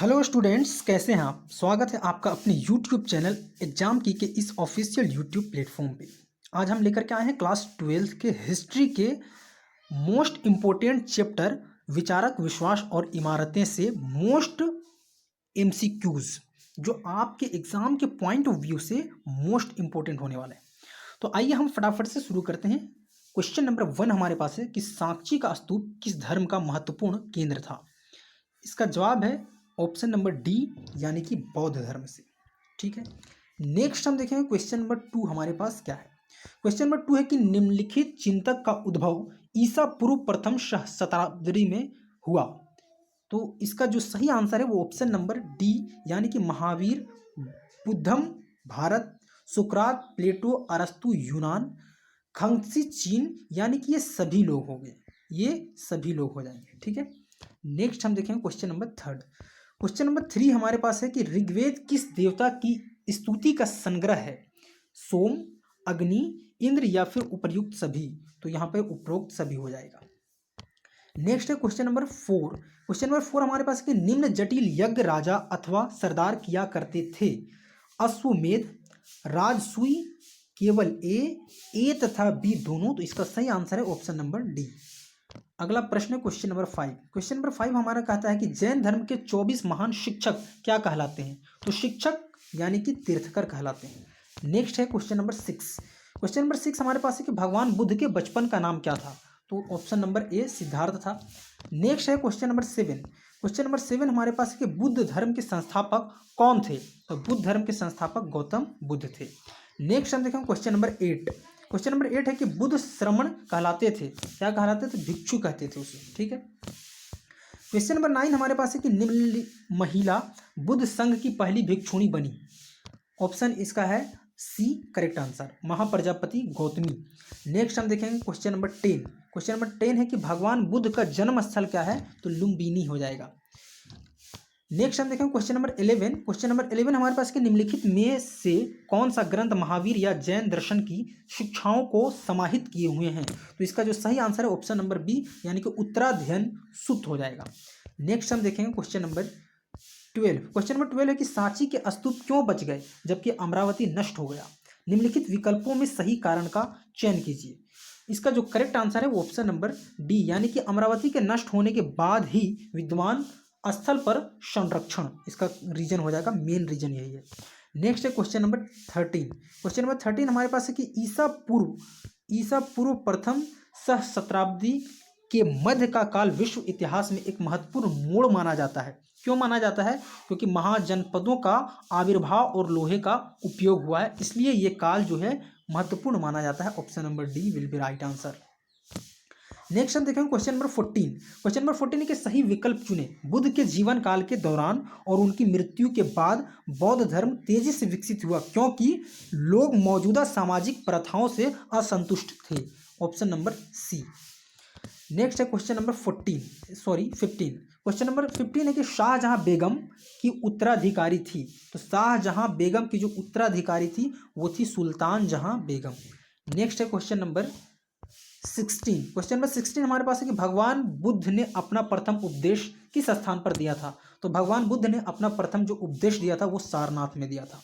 Hello students, कैसे हैं आप। स्वागत है आपका अपने यूट्यूब चैनल एग्जाम की के इस ऑफिशियल यूट्यूब प्लेटफॉर्म पे। आज हम लेकर के आए हैं क्लास 12 के हिस्ट्री के मोस्ट इम्पोर्टेंट चैप्टर विचारक, विश्वास और इमारतें से मोस्ट एमसीक्यूज जो आपके एग्जाम के पॉइंट ऑफ व्यू से मोस्ट इम्पोर्टेंट होने वाले हैं। तो आइए हम फटाफट से शुरू करते हैं। क्वेश्चन नंबर 1 हमारे पास है कि साक्षी का स्तूप किस धर्म का महत्वपूर्ण केंद्र था। इसका जवाब है ऑप्शन नंबर डी, यानी कि बौद्ध धर्म से। ठीक है, नेक्स्ट हम देखेंगे क्वेश्चन नंबर 2 हमारे पास क्या है। क्वेश्चन नंबर 2 है कि निम्नलिखित चिंतक का उद्भव ईसा पूर्व प्रथम शताब्दी में हुआ। तो इसका जो सही आंसर है वो ऑप्शन नंबर डी, यानी कि महावीर, बुद्धम भारत, सुकरात, प्लेटो, अरस्तु यूनान, खंगसी चीन, यानी कि ये सभी लोग हो गए, ये सभी लोग हो जाएंगे। ठीक है, नेक्स्ट हम देखेंगे क्वेश्चन नंबर 3। क्वेश्चन नंबर 3 हमारे पास है कि ऋग्वेद किस देवता की स्तुति का संग्रह है। सोम, अग्नि, इंद्र या फिर उपयुक्त सभी। तो यहाँ पे उपरोक्त सभी हो जाएगा। नेक्स्ट है क्वेश्चन नंबर 4। क्वेश्चन नंबर 4 हमारे पास है कि निम्न जटिल यज्ञ राजा अथवा सरदार किया करते थे। अश्वमेध, राजसूय, केवल ए तथा बी दोनों। तो इसका सही आंसर है ऑप्शन नंबर डी। अगला प्रश्न है क्वेश्चन नंबर 5। क्वेश्चन नंबर 5 हमारा कहता है कि जैन धर्म के 24 महान शिक्षक क्या कहलाते हैं। तो शिक्षक यानी कि तीर्थकर कहलाते हैं। नेक्स्ट है क्वेश्चन नंबर 6। क्वेश्चन नंबर 6 हमारे पास है कि भगवान बुद्ध के बचपन का नाम क्या था। तो ऑप्शन नंबर ए सिद्धार्थ था। नेक्स्ट है क्वेश्चन नंबर 7। क्वेश्चन नंबर 7 हमारे पास है कि बुद्ध धर्म के संस्थापक कौन थे। तो बुद्ध धर्म के संस्थापक गौतम बुद्ध थे। नेक्स्ट हम देखेंगे क्वेश्चन नंबर 8। क्वेश्चन नंबर 8 है कि बुद्ध श्रमण कहलाते थे। क्या कहलाते थे? भिक्षु कहते थे उसे। ठीक है, क्वेश्चन नंबर 9 हमारे पास है कि निम्न महिला बुद्ध संघ की पहली भिक्षुणी बनी। ऑप्शन इसका है C correct answer, Mahaprajapati Gautami. Next हम देखेंगे क्वेश्चन नंबर 10। क्वेश्चन नंबर 10 है कि भगवान बुद्ध का जन्म स्थल क्या है। तो लुम्बिनी हो जाएगा। नेक्स्ट हम देखेंगे क्वेश्चन नंबर 11। क्वेश्चन नंबर 11 हमारे पास के निम्नलिखित में से कौन सा ग्रंथ महावीर या जैन दर्शन की शिक्षाओं को समाहित किए हुए हैं। तो इसका जो सही आंसर है ऑप्शन नंबर बी, यानी कि उत्तराध्ययन सुत्त हो जाएगा। नेक्स्ट हम देखेंगे क्वेश्चन नंबर 12। क्वेश्चन नंबर 12 है कि सांची के स्तूप क्यों बच गए जबकि अमरावती नष्ट हो गया। निम्नलिखित विकल्पों में सही कारण का चयन कीजिए। इसका जो करेक्ट आंसर है वो ऑप्शन नंबर डी, यानी कि अमरावती के नष्ट होने के बाद ही विद्वान स्थल पर संरक्षण, इसका रीजन हो जाएगा, मेन रीजन यही है। नेक्स्ट है क्वेश्चन नंबर 13। क्वेश्चन नंबर 13 हमारे पास है कि ईसा पूर्व प्रथम सहस्त्राब्दी के मध्य का काल विश्व इतिहास में एक महत्वपूर्ण मोड़ माना जाता है। क्यों माना जाता है? क्योंकि महाजनपदों का आविर्भाव और लोहे का उपयोग हुआ है, इसलिए ये काल जो है महत्वपूर्ण माना जाता है। Option number D will be right answer. Next हम देखेंगे क्वेश्चन नंबर 14। क्वेश्चन नंबर 14 के सही विकल्प चुने। बुद्ध के जीवन काल के दौरान और उनकी मृत्यु के बाद बौद्ध धर्म तेजी से विकसित हुआ क्योंकि लोग मौजूदा सामाजिक प्रथाओं से असंतुष्ट थे। Option number C. नेक्स्ट है क्वेश्चन नंबर 15। क्वेश्चन नंबर 15 है कि शाहजहां बेगम की उत्तराधिकारी थी। तो शाहजहां बेगम की जो उत्तराधिकारी थी वो थी सुल्तान जहां बेगम। नेक्स्ट है क्वेश्चन नंबर 16। क्वेश्चन नंबर 16 हमारे पास है कि भगवान बुद्ध ने अपना प्रथम उपदेश किस स्थान पर दिया था। तो भगवान बुद्ध ने अपना प्रथम जो उपदेश दिया था वो सारनाथ में दिया था।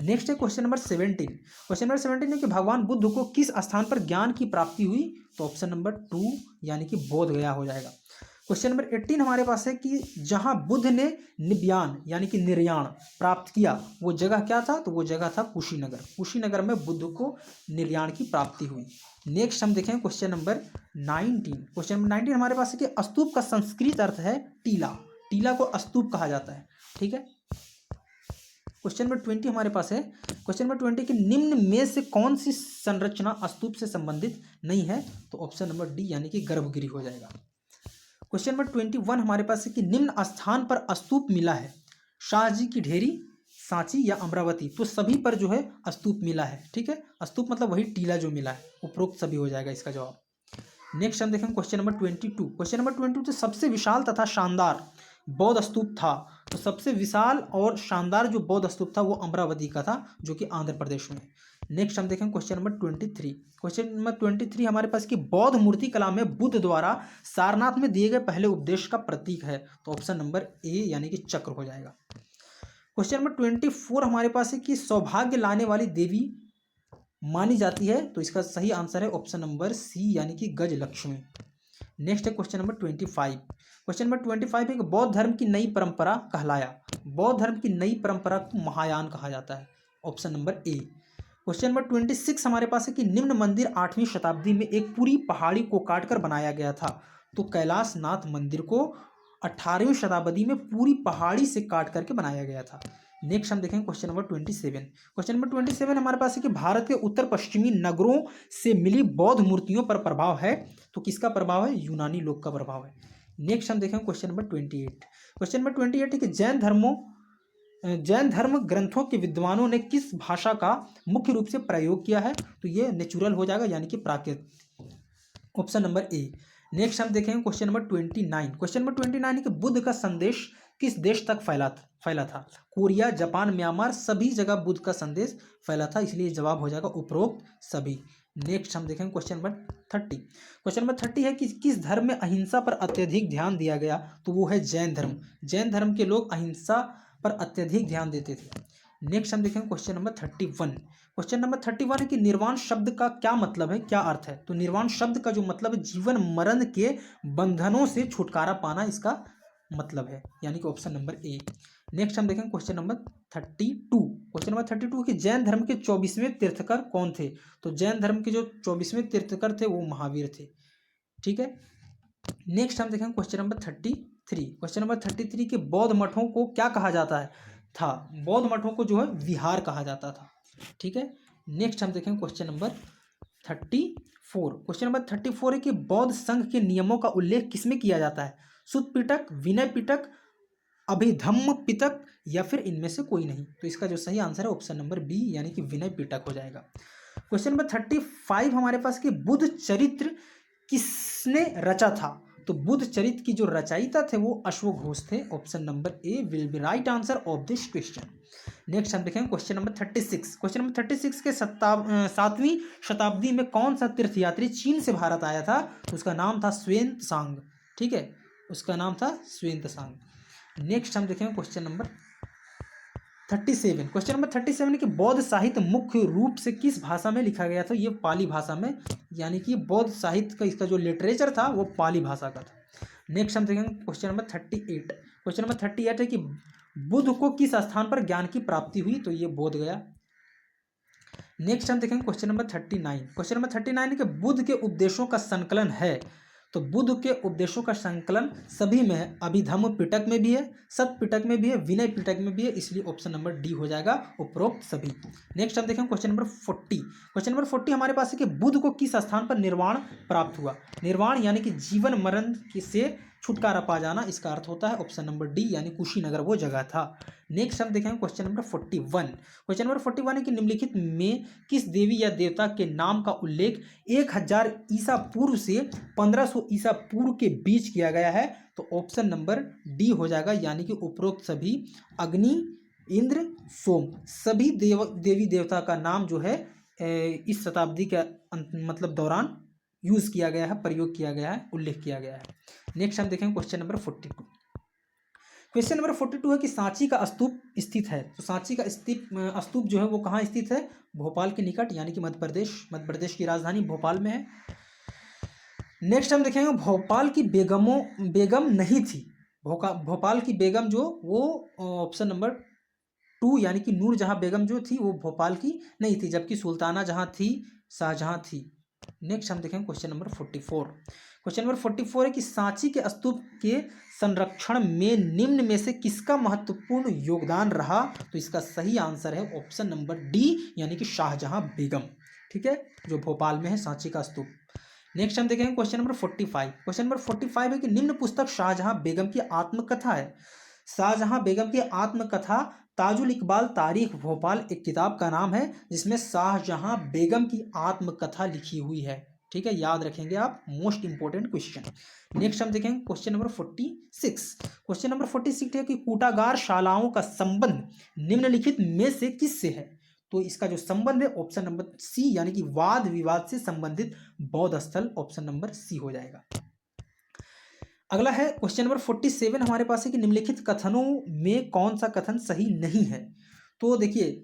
नेक्स्ट है क्वेश्चन नंबर 17। क्वेश्चन नंबर 17 है कि भगवान बुद्ध को किस स्थान पर ज्ञान की प्राप्ति हुई। तो ऑप्शन नंबर 2, यानी कि बोध गया हो जाएगा। क्वेश्चन नंबर 18 हमारे पास है कि जहां बुद्ध ने निब्यान यानी कि निर्याण प्राप्त किया वो जगह क्या था। तो वो जगह था कुशीनगर। कुशीनगर में बुद्ध को निर्याण की प्राप्ति हुई। नेक्स्ट हम देखें क्वेश्चन नंबर 19। क्वेश्चन नंबर 19 हमारे पास है कि स्तूप का संस्कृत अर्थ है टीला। टीला को स्तूप कहा जाता है। ठीक है, क्वेश्चन नंबर 20 हमारे पास है। क्वेश्चन नंबर 20 कि निम्न में से कौन सी संरचना स्तूप से संबंधित नहीं है। तो ऑप्शन नंबर डी, यानी कि गर्भगृह हो जाएगा। क्वेश्चन नंबर 21 हमारे पास है कि निम्न स्थान पर स्तूप मिला है। शाहजी की ढेरी, सांची या अमरावती। तो सभी पर जो है स्तूप मिला है। ठीक है, स्तूप मतलब वही टीला जो मिला है, उपरोक्त सभी हो जाएगा इसका जवाब। नेक्स्ट हम देखेंगे क्वेश्चन नंबर 22। क्वेश्चन नंबर 22 तो सबसे विशाल तथा शानदार बौद्ध स्तूप था। तो सबसे विशाल और शानदार जो बौद्ध स्तूप था वो अमरावती का था, जो कि आंध्र प्रदेश में। नेक्स्ट हम देखेंगे क्वेश्चन नंबर 23। क्वेश्चन नंबर 23 हमारे पास कि बौद्ध मूर्ति कला में बुद्ध द्वारा सारनाथ में दिए गए पहले उपदेश का प्रतीक है, तो ऑप्शन नंबर ए यानी कि चक्र हो जाएगा। क्वेश्चन नंबर 24 हमारे पास है कि सौभाग्य लाने वाली देवी मानी जाती है, तो इसका सही आंसर है ऑप्शन नंबर सी यानी कि गजलक्ष्मी। नेक्स्ट है क्वेश्चन नंबर 25। क्वेश्चन नंबर 25 है कि बौद्ध धर्म की नई परंपरा कहलाया, बौद्ध धर्म की नई परंपरा को महायान कहा जाता है, option number A. Question number 26 हमारे पास है कि निम्न मंदिर 8वीं शताब्दी में एक पूरी पहाड़ी को काटकर बनाया गया था, तो कैलाश नाथ मंदिर को 18वीं शताब्दी में पूरी पहाड़ी से काट करके बनाया गया था। नेक्स्ट हम देखेंगे क्वेश्चन नंबर 27। क्वेश्चन नंबर 27 हमारे पास है कि भारत के उत्तर पश्चिमी नगरों से मिली बौद्ध मूर्तियों पर प्रभाव है, तो किसका प्रभाव है? यूनानी लोग का प्रभाव है। नेक्स्ट हम देखेंगे क्वेश्चन नंबर 28। क्वेश्चन नंबर 28 है कि जैन धर्म ग्रंथों के विद्वानों ने किस भाषा का मुख्य रूप से प्रयोग किया है, तो ये नेचुरल हो जाएगा यानी कि प्राकृत, ऑप्शन नंबर ए। नेक्स्ट हम देखेंगे क्वेश्चन नंबर 29। क्वेश्चन नंबर 29 है कि बुद्ध का संदेश किस देश तक फैला था? कोरिया, जापान, म्यांमार, सभी जगह बुद्ध का संदेश फैला था, इसलिए जवाब हो जाएगा उपरोक्त सभी। नेक्स्ट हम देखेंगे क्वेश्चन नंबर 30। क्वेश्चन नंबर 30 है कि किस धर्म में अहिंसा पर अत्यधिक ध्यान दिया गया, तो वो है जैन धर्म। जैन धर्म के लोग अहिंसा पर अत्यधिक ध्यान देते थे। नेक्स्ट हम देखेंगे क्वेश्चन नंबर 31। क्वेश्चन नंबर 31 है कि निर्वाण शब्द का क्या मतलब है, क्या अर्थ है? तो निर्वाण शब्द का जो मतलब है जीवन मरण के बंधनों से छुटकारा पाना, इसका मतलब है, यानी कि ऑप्शन नंबर ए। नेक्स्ट हम देखेंगे क्वेश्चन नंबर 32। क्वेश्चन नंबर 32 कि जैन धर्म के 24वें तीर्थकर कौन थे? तो जैन धर्म के जो 24वें तीर्थकर थे वो महावीर थे, ठीक है। नेक्स्ट हम देखेंगे क्वेश्चन नंबर 33। क्वेश्चन नंबर 33 के बौद्ध मठों को क्या कहा जाता है था? बौद्ध मठों को जो है विहार कहा जाता था, ठीक है। नेक्स्ट हम देखेंगे क्वेश्चन नंबर 34। क्वेश्चन नंबर 34 है कि बौद्ध संघ के नियमों का उल्लेख किसमें किया जाता है? सुत्त पिटक, विनय पिटक, अभिधम्म पिटक या फिर इनमें से कोई नहीं, तो इसका जो सही आंसर है ऑप्शन नंबर बी यानी कि विनय पिटक हो जाएगा। क्वेश्चन नंबर 35 हमारे पास कि बुद्ध चरित्र किसने रचा था? तो बुद्ध चरित्र की जो रचयिता थे वो अश्वघोष थे, option number A will be right answer of this question. Next हम देखेंगे क्वेश्चन नंबर 36। क्वेश्चन नंबर 36 के 7वीं शताब्दी में कौन सा तीर्थयात्री चीन से भारत आया था? तो उसका नाम था xuanzang, ठीक है, उसका नाम था xuanzang। नेक्स्ट हम देखेंगे क्वेश्चन नंबर 37। क्वेश्चन नंबर 37 कि बौद्ध साहित्य मुख्य रूप से किस भाषा में लिखा गया था? ये पाली भाषा में, यानी कि बौद्ध साहित्य का इसका जो लिटरेचर था वो पाली भाषा का था। नेक्स्ट हम देखेंगे क्वेश्चन नंबर 38। क्वेश्चन नंबर 38 है कि बुद्ध को किस स्थान पर ज्ञान की प्राप्ति हुई? तो ये बोध गया। नेक्स्ट हम देखेंगे क्वेश्चन नंबर 39। क्वेश्चन नंबर 39 है कि बुद्ध के उपदेशों का संकलन है, तो बुद्ध के उपदेशों का संकलन सभी में है, अभिधम्म पिटक में भी है, सत पिटक में भी है, विनय पिटक में भी है, इसलिए ऑप्शन नंबर डी हो जाएगा उपरोक्त सभी। नेक्स्ट हम देखेंगे क्वेश्चन नंबर 40। क्वेश्चन नंबर 40 हमारे पास है कि बुद्ध को किस स्थान पर निर्वाण प्राप्त हुआ? निर्वाण यानी कि जीवन मरण से छुटकारा पा जाना, इसका अर्थ होता है ऑप्शन नंबर डी यानी कुशीनगर वो जगह था। नेक्स्ट हम देखेंगे क्वेश्चन नंबर 41। क्वेश्चन नंबर 41 है कि निम्नलिखित में किस देवी या देवता के नाम का उल्लेख 1000 ईसा पूर्व से 1500 ईसा पूर्व के बीच किया गया है? तो ऑप्शन नंबर डी हो जाएगा, यानी कि उपरोक्त सभी अग्नि, इंद्र, सोम, सभी देवी देवता का नाम जो है इस शताब्दी के मतलब दौरान यूज किया गया है, प्रयोग किया गया है, उल्लेख किया गया है। नेक्स्ट हम देखेंगे क्वेश्चन नंबर 42। क्वेश्चन नंबर 42 है कि सांची का स्तूप स्थित है, तो सांची का स्तूप जो है वो कहाँ स्थित है? भोपाल के निकट, यानी कि मध्य प्रदेश की राजधानी भोपाल में है। नेक्स्ट हम देखेंगे भोपाल की बेगम नहीं थी, भोपाल की बेगम जो वो ऑप्शन नंबर 2 यानी कि नूरजहां बेगम जो थी वो भोपाल की नहीं थी, जबकि सुल्ताना जहां थी शाहजहां थी। नेक्स्ट हम देखेंगे क्वेश्चन नंबर 44। क्वेश्चन नंबर 44 है कि सांची के स्तूप के संरक्षण में निम्न में से किसका महत्वपूर्ण योगदान रहा? तो इसका सही आंसर है ऑप्शन नंबर डी यानी कि शाहजहां बेगम, ठीक है, जो भोपाल में है सांची का स्तूप। नेक्स्ट हम देखेंगे क्वेश्चन नंबर 45। क्वेश्चन नंबर 45 है कि निम्न पुस्तक शाहजहां बेगम की आत्मकथा है। शाहजहां बेगम की आत्मकथा ताजुल इकबाल तारीख भोपाल एक किताब का नाम है, जिसमें शाहजहां बेगम की आत्मकथा लिखी हुई है, ठीक है, याद रखेंगे आप, मोस्ट इंपोर्टेंट क्वेश्चन। नेक्स्ट हम देखेंगे क्वेश्चन नंबर 46। क्वेश्चन नंबर 46 है कि कूटागार शालाओं का संबंध निम्नलिखित में से किससे है? तो इसका जो संबंध है ऑप्शन नंबर सी यानी कि वाद विवाद से संबंधित बौद्ध स्थल, ऑप्शन नंबर सी हो जाएगा। अगला है क्वेश्चन नंबर 47 हमारे पास है कि निम्नलिखित कथनों में कौन सा कथन सही नहीं है। तो देखिए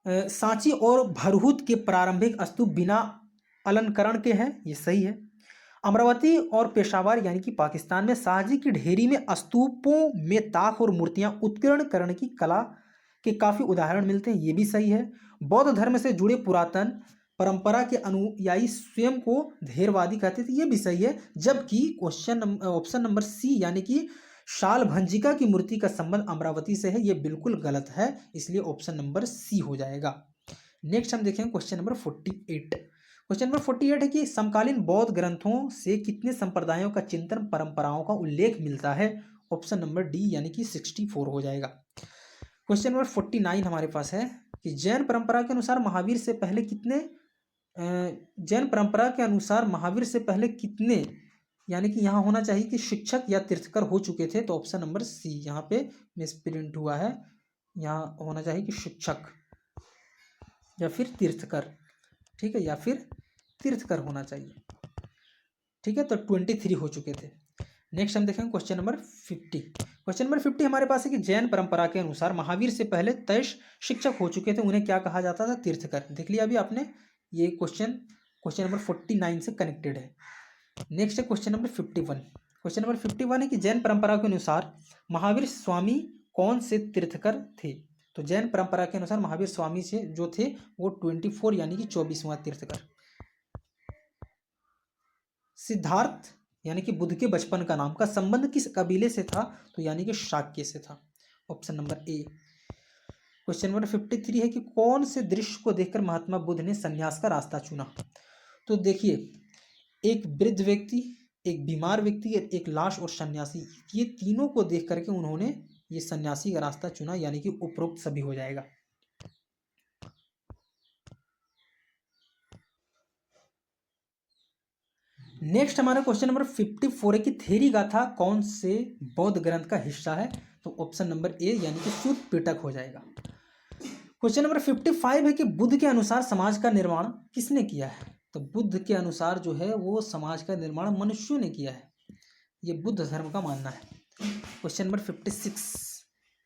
सांची और भरहुत के प्रारंभिक स्तूप बिना अलंकरण के हैं, ये सही है। अमरावती और पेशावर यानी कि पाकिस्तान में शाहजी की ढेरी में स्तूपों में ताक और मूर्तियां उत्कीर्ण करने की कला के काफी उदाहरण मिलते हैं, ये भी सही है। बौद्ध धर्म से जुड़े पुरातन परंपरा के अनुयायी स्वयं को धेरवादी कहते थे, ये भी सही है। जबकि क्वेश्चन ऑप्शन नंबर सी यानी कि शाल भंजिका की मूर्ति का संबंध अमरावती से है, ये बिल्कुल गलत है, इसलिए ऑप्शन नंबर सी हो जाएगा। नेक्स्ट हम देखेंगे क्वेश्चन नंबर 48। क्वेश्चन नंबर 48 है कि समकालीन बौद्ध ग्रंथों से कितने संप्रदायों का चिंतन परंपराओं का उल्लेख मिलता है, ऑप्शन नंबर डी यानी कि 64 हो जाएगा। क्वेश्चन नंबर 49 हमारे पास है कि जैन परंपरा के अनुसार महावीर से पहले कितने यानी कि यहाँ होना चाहिए कि शिक्षक या तीर्थकर हो चुके थे, तो ऑप्शन नंबर सी यहाँ पे मिसप्रिंट हुआ है, यहाँ होना चाहिए कि शिक्षक या फिर तीर्थकर, ठीक है, या फिर तीर्थकर होना चाहिए, ठीक है। तो 23 हो चुके थे। नेक्स्ट हम देखेंगे क्वेश्चन नंबर 50। क्वेश्चन नंबर 50 हमारे पास है कि जैन परंपरा के अनुसार महावीर से पहले 23 शिक्षक हो चुके थे, उन्हें क्या कहा जाता था, तीर्थकर। देख लिया अभी आपने, ये क्वेश्चन नंबर 49 से कनेक्टेड है। नेक्स्ट है क्वेश्चन नंबर 51। क्वेश्चन नंबर 51 है कि जैन परंपरा के अनुसार महावीर स्वामी कौन से तीर्थकर थे। तो जैन परंपरा के अनुसार महावीर स्वामी से जो थे वो 24 यानी कि 24वां तीर्थकर। सिद्धार्थ यानी कि बुद्ध के बचपन का नाम का संबंध किस कबीले से था, तो यानी कि शाक्य से था, option number A. Question number 53 है कि कौन से दृश्य को देखकर महात्मा बुद्ध ने संन्यास का रास्ता चुना। तो देखिए एक वृद्ध व्यक्ति, एक बीमार व्यक्ति, एक लाश और सन्यासी, ये तीनों को देख करके उन्होंने ये सन्यासी का रास्ता चुना, यानी कि उपरोक्त सभी हो जाएगा। नेक्स्ट हमारा क्वेश्चन नंबर 54 है कि थेरी गाथा कौन से बौद्ध ग्रंथ का हिस्सा है, तो ऑप्शन नंबर ए यानी कि सूत पिटक हो जाएगा। क्वेश्चन नंबर 55 है कि बुद्ध के अनुसार समाज का निर्माण किसने किया है। तो बुद्ध के अनुसार जो है वो समाज का निर्माण मनुष्यों ने किया है, ये बुद्ध धर्म का मानना है। क्वेश्चन नंबर 56,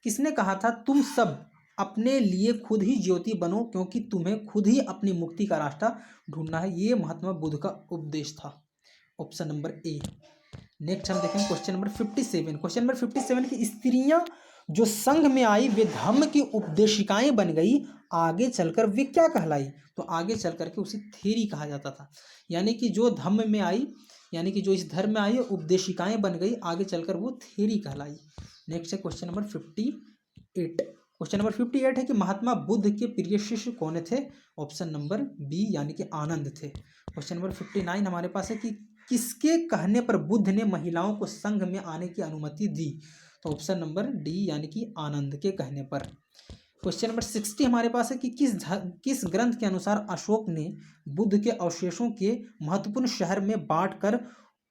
किसने कहा था तुम सब अपने लिए खुद ही ज्योति बनो क्योंकि तुम्हें खुद ही अपनी मुक्ति का रास्ता ढूंढना है, ये महात्मा बुद्ध का उपदेश था, ऑप्शन नंबर ए। नेक्स्ट हम देखेंगे क्वेश्चन नंबर 57। क्वेश्चन नंबर 57 की स्त्रियां जो संघ में आई वे धम्म की उपदेशिकाएं बन गई, आगे चलकर वे क्या कहलाई। तो आगे चल करके उसे थेरी कहा जाता था, यानी कि जो धम्म में आई यानी कि जो इस धर्म में आई उपदेशिकाएं बन गई, आगे चलकर वो थेरी कहलाई। नेक्स्ट है क्वेश्चन नंबर 58। क्वेश्चन नंबर 58 है कि महात्मा बुद्ध के प्रिय शिष्य कौन थे, ऑप्शन नंबर बी यानी कि आनंद थे। क्वेश्चन नंबर 59 हमारे पास है कि किसके कहने पर बुद्ध ने महिलाओं को संघ में आने की अनुमति दी, तो ऑप्शन नंबर डी यानी कि आनंद के कहने पर। क्वेश्चन नंबर 60 हमारे पास है कि किस ग्रंथ के अनुसार अशोक ने बुद्ध के अवशेषों के महत्वपूर्ण शहर में बांटकर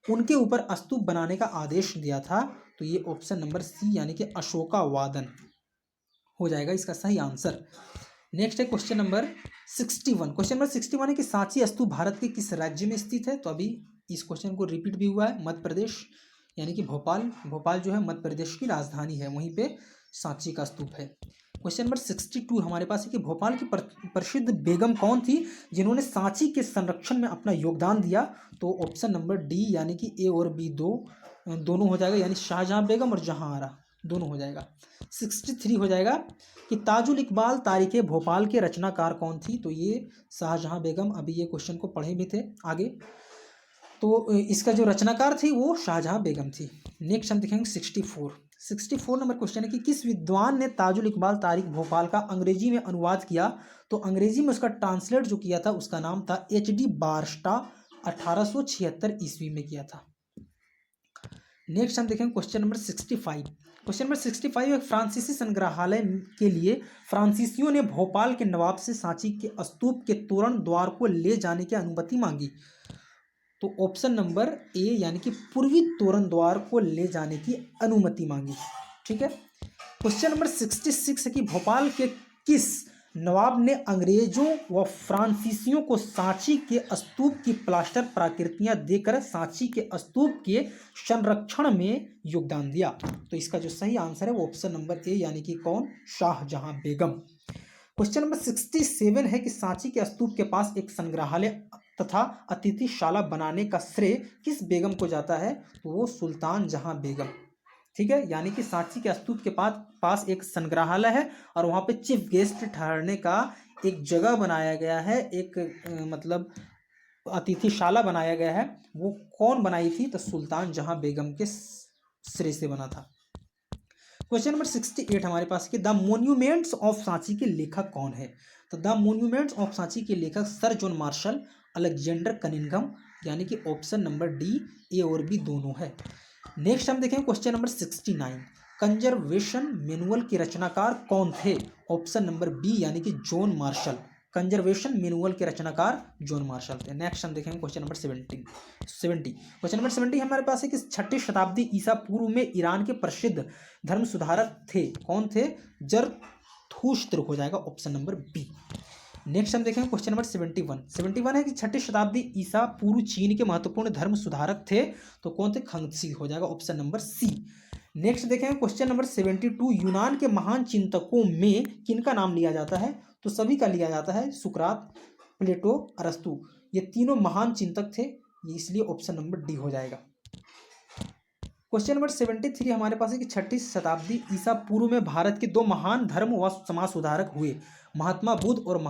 उनके ऊपर स्तूप बनाने का आदेश दिया था, तो ये ऑप्शन नंबर सी यानी कि अशोकावादन हो जाएगा इसका सही आंसर। नेक्स्ट है क्वेश्चन नंबर 61। क्वेश्चन नंबर 61 है कि सांची स्तूप भारत के किस राज्य में स्थित है। तो अभी इस क्वेश्चन को रिपीट भी हुआ है, मध्य प्रदेश यानी कि भोपाल जो है मध्य प्रदेश की राजधानी है, वहीं पे सांची का स्तूप है। क्वेश्चन नंबर 62 हमारे पास है कि भोपाल की प्रसिद्ध बेगम कौन थी जिन्होंने सांची के संरक्षण में अपना योगदान दिया, तो ऑप्शन नंबर डी यानी कि ए और बी दोनों हो जाएगा, यानी शाहजहां बेगम और जहांआरा दोनों हो जाएगा। 63 हो जाएगा कि ताजुल इकबाल तारीखे भोपाल के रचनाकार कौन थी, तो ये शाहजहां बेगम, अभी ये क्वेश्चन को पढ़े भी थे आगे, तो इसका जो रचनाकार थी वो शाहजहां बेगम थी। नेक्स्ट हम देखेंगे 64 नंबर क्वेश्चन है कि किस विद्वान ने ताजुल इकबाल तारीख भोपाल का अंग्रेजी में अनुवाद किया, तो अंग्रेजी में उसका ट्रांसलेट जो किया था उसका नाम था HD बारस्टा, 1876 ईस्वी में किया था। नेक्स्ट हम देखेंगे क्वेश्चन नंबर 65। क्वेश्चन नंबर 65 एक फ्रांसीसी संग्रहालय के लिए फ्रांसीसियों ने भोपाल के नवाब से सांची के स्तूप के तोरण द्वार को ले जाने की अनुमति मांगी, तो ऑप्शन नंबर ए यानी कि पूर्वी तोरण द्वार को ले जाने की अनुमति मांगी, ठीक है। क्वेश्चन नंबर 66 है कि भोपाल के किस नवाब ने अंग्रेजों व फ्रांसीसियों को सांची के स्तूप की प्लास्टर प्राकृतियां देकर सांची के स्तूप के संरक्षण में योगदान दिया। तो इसका जो सही आंसर है वो ऑप्शन नंबर ए यानी कि कौन, शाहजहां बेगम। क्वेश्चन नंबर 67 है कि सांची के स्तूप के पास एक संग्रहालय तथा अतिथिशाला बनाने का श्रेय किस बेगम को जाता है, तो वो सुल्तान जहां बेगम। ठीक है, यानी कि सांची के स्तूप के पास एक संग्रहालय है और वहाँ पे चीफ गेस्ट ठहरने का एक जगह बनाया गया है, एक मतलब अतिथिशाला बनाया गया है। वो कौन बनाई थी, तो सुल्तान जहां बेगम के श्रेय से बना था। क्वेश्चन नंबर 68 हमारे पास कि द मोन्यूमेंट्स ऑफ सांची के लेखक कौन है, तो द मोन्यूमेंट्स ऑफ सांची के लेखक sir John Marshall, Alexander Cunningham, यानी कि ऑप्शन नंबर डी, ए और बी दोनों है। नेक्स्ट हम देखें क्वेश्चन नंबर 69, कंजर्वेशन मैनुअल के रचनाकार कौन थे, ऑप्शन नंबर बी यानी कि जॉन मार्शल। कंजर्वेशन मैनुअल के रचनाकार जॉन मार्शल थे। नेक्स्ट हम देखेंगे क्वेश्चन नंबर 70। क्वेश्चन नंबर 70 हमारे पास है कि 6ठी शताब्दी ईसा पूर्व में ईरान के प्रसिद्ध धर्म सुधारक थे, कौन थे, जरथुस्त्र हो जाएगा ऑप्शन नंबर बी। नेक्स्ट हम देखेंगे क्वेश्चन नंबर 71 है कि 6ठी शताब्दी ईसा पूर्व चीन के महत्वपूर्ण धर्म सुधारक थे, तो कौन थे, खंगत्सी हो जाएगा ऑप्शन नंबर सी। नेक्स्ट देखेंगे क्वेश्चन नंबर 72, यूनान के महान चिंतकों में किनका नाम लिया जाता है, तो सभी का लिया जाता है, सुकरात, प्लेटो, अरस्तु, ये तीनों महान चिंतक थे, इसलिए ऑप्शन नंबर डी हो जाएगा। क्वेश्चन नंबर 73 हमारे पास है कि 6ठी शताब्दी ईसा पूर्व में भारत के 2 महान धर्म व समाज सुधारक हुए, महात्मा बुद्ध और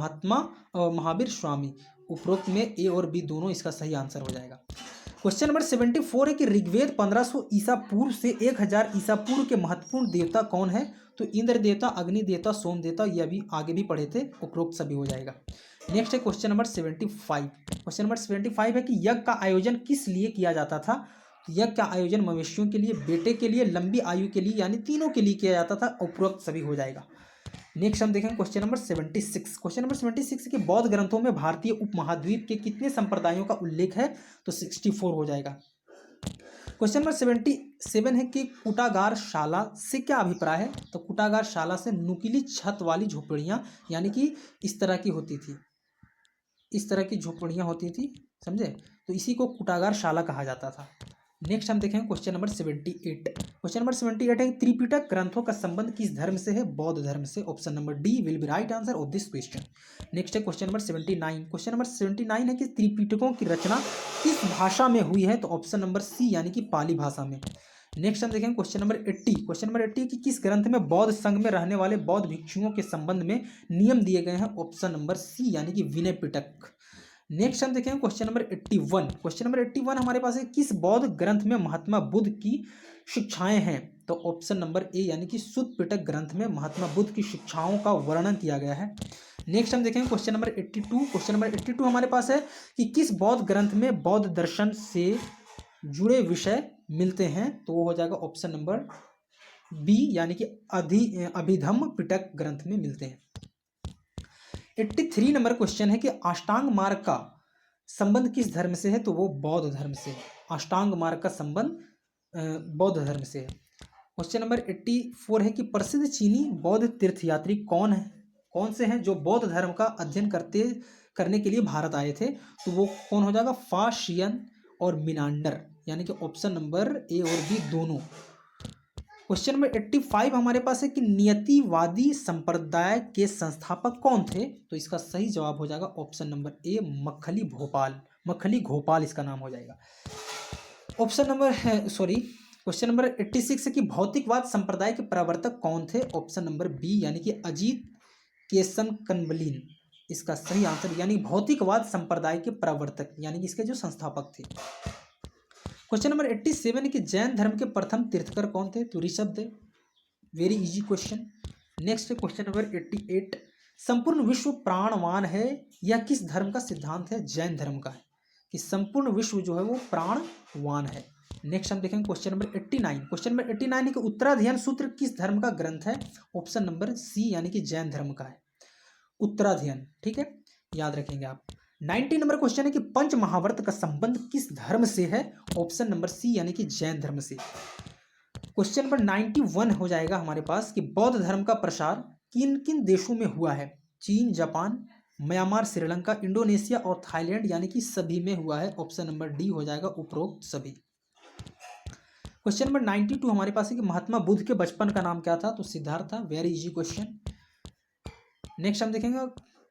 महावीर स्वामी। उपरोक्त में ए और बी दोनों इसका सही आंसर हो जाएगा। क्वेश्चन नंबर 74 है कि ऋग्वेद 1500 ईसा पूर्व से 1000 ईसा पूर्व के महत्वपूर्ण देवता कौन है, तो इंद्र देवता, अग्नि देवता, सोम देवता, ये अभी आगे भी पढ़े थे, उपरोक्त सभी हो जाएगा। नेक्स्ट है क्वेश्चन नंबर 75। क्वेश्चन नंबर 75 है कि यज्ञ का आयोजन किस लिए किया जाता था, यज्ञ का आयोजन मवेशियों के लिए, बेटे के लिए, लंबी आयु के लिए, यानी तीनों के लिए किया जाता था, उपरोक्त सभी हो जाएगा। नेक्स्ट हम देखेंगे क्वेश्चन नंबर 76। क्वेश्चन नंबर 76 के बौद्ध ग्रंथों में भारतीय उपमहाद्वीप के कितने संप्रदायों का उल्लेख है, तो 64 हो जाएगा। क्वेश्चन नंबर 77 है कि कुटागारशाला से क्या अभिप्राय है, तो कुटागारशाला से नुकीली छत वाली झोपड़ियां, यानी कि इस तरह की होती थी, इस तरह की झोपड़ियां होती थी, समझे, तो इसी को कुटागारशाला कहा जाता था। नेक्स्ट हम देखेंगे क्वेश्चन नंबर 78। क्वेश्चन नंबर 78 है त्रिपिटक ग्रंथों का संबंध किस धर्म से है, बौद्ध धर्म से। Option number D will be right answer of this question. Next है क्वेश्चन नंबर 79। क्वेश्चन नंबर 79 है कि त्रिपिटकों की रचना किस भाषा में हुई है, तो ऑप्शन नंबर सी यानी कि पाली भाषा में। नेक्स्ट हम देखेंगे क्वेश्चन नंबर 80। क्वेश्चन नंबर 80 कि किस ग्रंथ में बौद्ध संघ में रहने वाले बौद्ध भिक्षुओं के संबंध में नियम दिए गए हैं, ऑप्शन नंबर सी यानी कि विनय पिटक। नेक्स्ट हम देखेंगे क्वेश्चन नंबर 81। क्वेश्चन नंबर 81 हमारे पास है किस बौद्ध ग्रंथ में महात्मा बुद्ध की शिक्षाएं हैं, तो ऑप्शन नंबर ए यानी कि सुत्त पिटक ग्रंथ में महात्मा बुद्ध की शिक्षाओं का वर्णन किया गया है। नेक्स्ट हम देखेंगे क्वेश्चन नंबर 82। क्वेश्चन नंबर 82 हमारे पास है कि किस बौद्ध ग्रंथ में बौद्ध दर्शन से जुड़े विषय मिलते हैं, तो वो हो जाएगा ऑप्शन नंबर बी यानी कि अभिधम्म पिटक ग्रंथ में मिलते हैं। 83 नंबर क्वेश्चन है कि अष्टांग मार्ग का संबंध किस धर्म से है, तो वो बौद्ध धर्म से है। अष्टांग मार्ग का संबंध बौद्ध धर्म से है। क्वेश्चन नंबर 84 है कि प्रसिद्ध चीनी बौद्ध तीर्थयात्री कौन है, कौन से हैं जो बौद्ध धर्म का अध्ययन करने के लिए भारत आए थे, तो वो कौन हो जाएगा, फा शियन और मिनांडर, यानी कि ऑप्शन नंबर ए और बी दोनों। क्वेश्चन नंबर 85 हमारे पास है कि नियतिवादी संप्रदाय के संस्थापक कौन थे, तो इसका सही जवाब हो जाएगा ऑप्शन नंबर ए मक्खली घोपाल इसका नाम हो जाएगा। ऑप्शन नंबर क्वेश्चन नंबर 86 है कि भौतिकवाद संप्रदाय के प्रवर्तक कौन थे, ऑप्शन नंबर बी यानी कि अजीत केसन कनबलीन इसका सही आंसर, यानी भौतिकवाद संप्रदाय के प्रवर्तक यानी कि इसके जो संस्थापक थे। क्वेश्चन नंबर 87 कि जैन धर्म के प्रथम तीर्थकर कौन थे, तो Rishabhdev, very easy question. Next question number 88 संपूर्ण विश्व प्राणवान है यह किस धर्म का सिद्धांत है, जैन धर्म का है कि संपूर्ण विश्व जो है वो प्राणवान है। नेक्स्ट हम देखेंगे क्वेश्चन नंबर 89। क्वेश्चन नंबर 89 है कि उत्तराध्ययन सूत्र किस धर्म का ग्रंथ है, ऑप्शन नंबर सी यानी कि जैन धर्म का है उत्तराध्ययन, ठीक है, याद रखेंगे आप। 90 नंबर क्वेश्चन है कि पंच महावर्त का संबंध किस धर्म से है, ऑप्शन नंबर सी यानी कि जैन धर्म से। क्वेश्चन नंबर 91 हो जाएगा हमारे पास कि बौद्ध धर्म का प्रसार किन किन देशों में हुआ है, चीन, जापान, म्यांमार, श्रीलंका, इंडोनेशिया और थाईलैंड, यानी कि सभी में हुआ है। ऑप्शन नंबर डी हो जाएगा उपरोक्त सभी। क्वेश्चन नंबर 92 हमारे पास है कि महात्मा बुद्ध के बचपन का नाम क्या था? तो सिद्धार्थ था। Very easy question. नेक्स्ट हम देखेंगे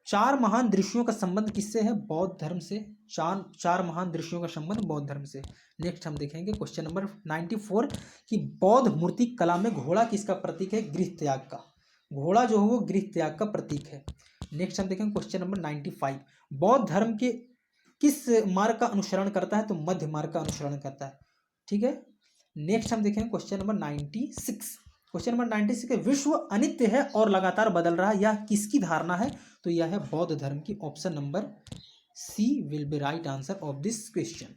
चार महान दृश्यों का संबंध किससे है? बौद्ध धर्म से। चार महान दृश्यों का संबंध बौद्ध धर्म से। नेक्स्ट हम देखेंगे क्वेश्चन नंबर 94 कि बौद्ध मूर्ति कला में घोड़ा किसका प्रतीक है? गृह त्याग का। घोड़ा जो है वो गृह त्याग का प्रतीक है। नेक्स्ट हम देखेंगे क्वेश्चन नंबर 95 बौद्ध धर्म के किस मार्ग का अनुसरण करता है? तो मध्य मार्ग का अनुसरण करता है। ठीक है। नेक्स्ट हम देखेंगे क्वेश्चन नंबर 96। क्वेश्चन नंबर 96 है विश्व अनित्य है और लगातार बदल रहा है, यह किसकी धारणा है? तो यह है बौद्ध धर्म की। Option number C will be right answer of this question.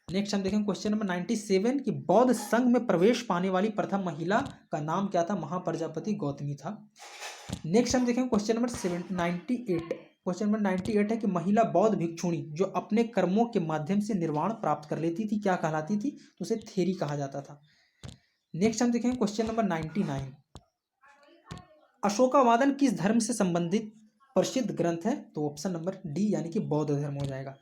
Next हम देखेंगे क्वेश्चन नंबर 97 कि बौद्ध संघ में प्रवेश पाने वाली प्रथम महिला का नाम क्या था? महाप्रजापति गौतमी था। नेक्स्ट हम देखेंगे क्वेश्चन नंबर 98। क्वेश्चन नंबर 98 है कि महिला बौद्ध भिक्षुणी जो अपने कर्मों के माध्यम से निर्वाण प्राप्त कर लेती थी क्या कहलाती थी? तो उसे थेरी कहा जाता था। नेक्स्ट हम देखेंगे क्वेश्चन नंबर 99 अशोकावादन किस धर्म से संबंधित प्रसिद्ध ग्रंथ है? तो ऑप्शन नंबर डी यानी कि बौद्ध धर्म हो जाएगा।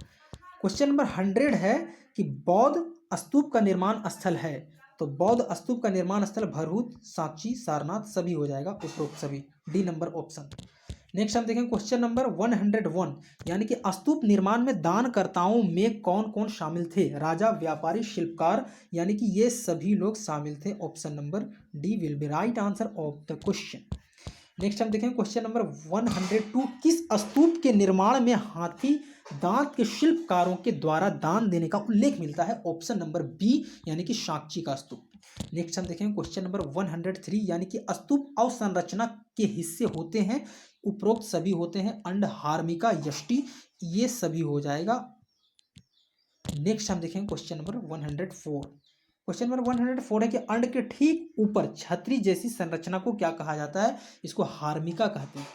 क्वेश्चन नंबर 100 है कि बौद्ध स्तूप का निर्माण स्थल है, तो बौद्ध स्तूप का निर्माण स्थल भरहूत, सांची, सारनाथ सभी हो जाएगा उपरोक्त सभी। D number option. नेक्स्ट हम देखेंगे क्वेश्चन नंबर 101 यानी कि स्तूप निर्माण में दानकर्ताओं में कौन कौन शामिल थे? राजा, व्यापारी, शिल्पकार, यानी कि ये सभी लोग शामिल थे। Option number D will be right answer of the question. Next हम देखेंगे क्वेश्चन नंबर 102 किस स्तूप के निर्माण में हाथी दांत के शिल्पकारों के द्वारा दान देने का उल्लेख मिलता है? ऑप्शन नंबर बी यानी कि साक्षी का स्तूप। नेक्स्ट हम देखेंगे क्वेश्चन नंबर 103 यानी कि स्तूप अवसंरचना के हिस्से होते हैं, उपरोक्त सभी होते हैं। अंड, हार्मिका, यष्टि ये सभी हो जाएगा। नेक्स्ट हम देखेंगे क्वेश्चन नंबर 104। क्वेश्चन नंबर 104 है कि अंड के ठीक ऊपर छतरी जैसी संरचना को क्या कहा जाता है? इसको हार्मिका कहते हैं।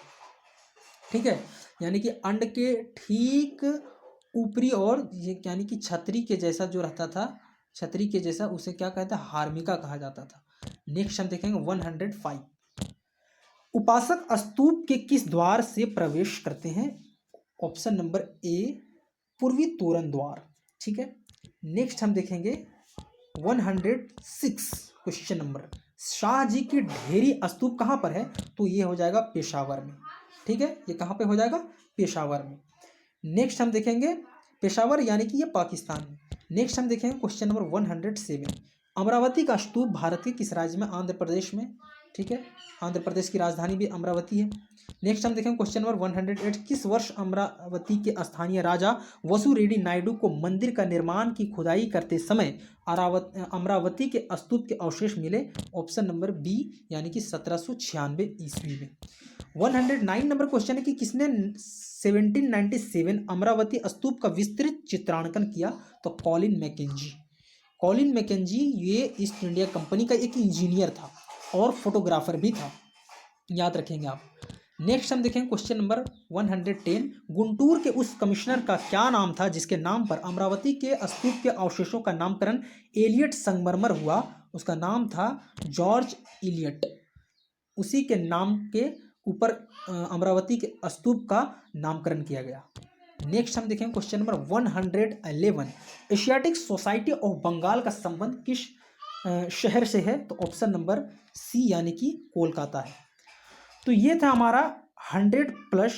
ठीक है, यानी कि अंड के ठीक ऊपरी और यानी कि छतरी के जैसा जो रहता था, छतरी के जैसा, उसे क्या कहता है? हार्मिका कहा जाता था। नेक्स्ट हम देखेंगे 105 उपासक स्तूप के किस द्वार से प्रवेश करते हैं? ऑप्शन नंबर ए पूर्वी तोरण द्वार। ठीक है। नेक्स्ट हम देखेंगे 106 क्वेश्चन नंबर शाह जी की ढेरी स्तूप कहाँ पर है? तो ये हो जाएगा पेशावर में। ठीक है, ये कहाँ पे हो जाएगा? पेशावर में। नेक्स्ट हम देखेंगे पेशावर यानी कि ये पाकिस्तान में। नेक्स्ट हम देखेंगे क्वेश्चन नंबर 107 अमरावती का स्तूप भारत के किस राज्य में? आंध्र प्रदेश में। ठीक है, आंध्र प्रदेश की राजधानी भी अमरावती है। नेक्स्ट हम देखेंगे क्वेश्चन नंबर 108 किस वर्ष अमरावती के स्थानीय राजा वसु रेड्डी नायडू को मंदिर का निर्माण की खुदाई करते समय अमरावती के स्तूप के अवशेष मिले? ऑप्शन नंबर बी यानी कि 1796 ईस्वी में। 109 नंबर क्वेश्चन है कि किसने 1797 अमरावती स्तूप का विस्तृत चित्रांकन किया? तो कॉलिन मैकेंजी। कॉलिन मैकेंजी ये ईस्ट इंडिया कंपनी का एक इंजीनियर था और फोटोग्राफर भी था, याद रखेंगे आप। नेक्स्ट हम देखेंगे क्वेश्चन नंबर 110 गुंटूर के उस कमिश्नर का क्या नाम था जिसके नाम पर अमरावती के स्तूप के अवशेषों का नामकरण एलियट संगमरमर हुआ? उसका नाम था जॉर्ज इलियट। उसी के नाम के ऊपर अमरावती के स्तूप का नामकरण किया गया। नेक्स्ट हम देखेंगे question number 111 Asiatic society of Bengal का संबंध किस शहर से है? तो ऑप्शन नंबर सी यानी कि कोलकाता है। तो ये था हमारा 100+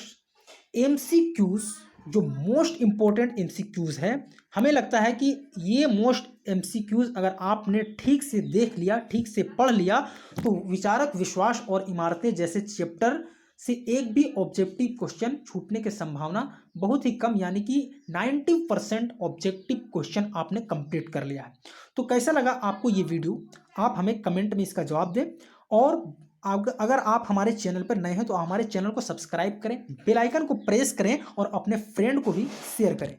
MCQs जो मोस्ट इम्पोर्टेंट MCQs है। हमें लगता है कि ये मोस्ट MCQs अगर आपने ठीक से देख लिया, ठीक से पढ़ लिया, तो विचारक विश्वास और इमारतें जैसे चैप्टर से एक भी ऑब्जेक्टिव क्वेश्चन छूटने की संभावना बहुत ही कम, यानी कि 90% ऑब्जेक्टिव क्वेश्चन आपने कंप्लीट कर लिया है। तो कैसा लगा आपको ये वीडियो? आप हमें कमेंट में इसका जवाब दें, और अगर आप हमारे चैनल पर नए हैं तो हमारे चैनल को सब्सक्राइब करें, बेल आइकन को प्रेस करें और अपने फ्रेंड को भी शेयर करें।